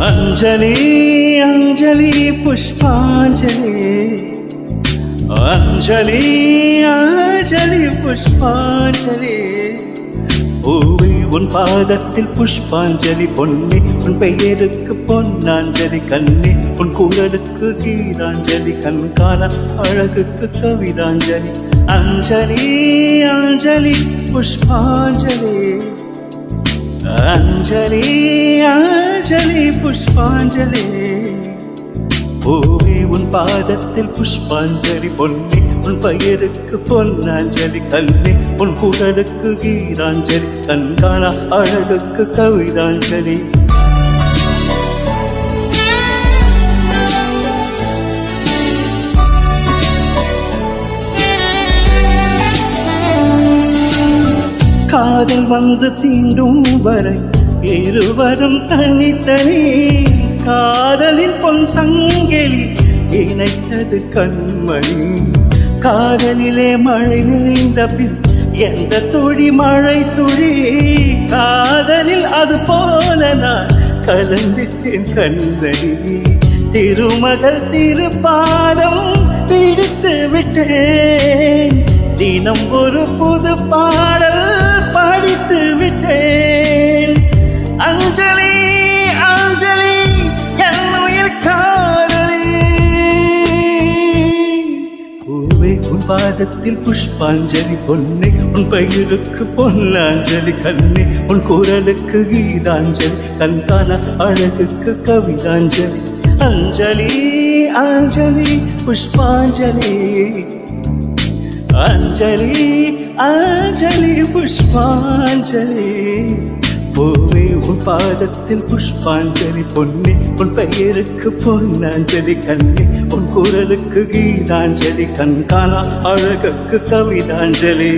अंजलि अंजलि पुष्पांजलि अंजलि अंजलि पुष्पांजलि பூவே உன் பாதத்தில் புஷ்பாஞ்சலி பொன்னி உன் பெயருக்கு பொன்னாஞ்சலி கண்ணி உன் குரலுக்கு கீதாஞ்சலி கண்காண அழகுக்கு கவிதாஞ்சலி அஞ்சலி அஞ்சலி புஷ்பாஞ்சலி अंजलि अंजलि पुष्पांजलि பூவே உன் பாதத்தில் புஷ்பாஞ்சலி பொன்னி உன் பெயருக்கு பொன்னாஞ்சலி கண்ணி உன் குரலுக்கு கீதாஞ்சலி கண்காண அழகுக்கு கவிதாஞ்சலி காதல் வந்து தீண்டும் வரை இருவரும் தனித்தனி காதலின் பொன் சங்கிலி இணைத்தது கண்மணி காதலிலே மழை நிறைந்த பின் எந்த துளி மழை துளி காதலில் அது போல நான் கலந்திட்டேன் கண்மணி திருமகள் திருப்பாதம் பிடித்து விட்டேன் தினம் ஒரு புது பாடல் படித்து விட்டேன் அஞ்சலி அஞ்சலி என் உயிர் காதலி பூவே உன் பாதத்தில் புஷ்பாஞ்சலி பொன்னி உன் பெயருக்கு பொன்னாஞ்சலி கண்ணி உன் குரலுக்கு கீதாஞ்சலி கண்காண அழகுக்கு கவிதாஞ்சலி அஞ்சலி அஞ்சலி புஷ்பாஞ்சலி अंजलि अंजलि पुष्पांजलि பூவே உன் பாதத்தில் புஷ்பாஞ்சலி பொன்னி உன் பெயருக்கு பொன்னாஞ்சலி கண்ணி உன் குரலுக்கு கீதாஞ்சலி கண்காண அழகுக்கு கவிதாஞ்சலி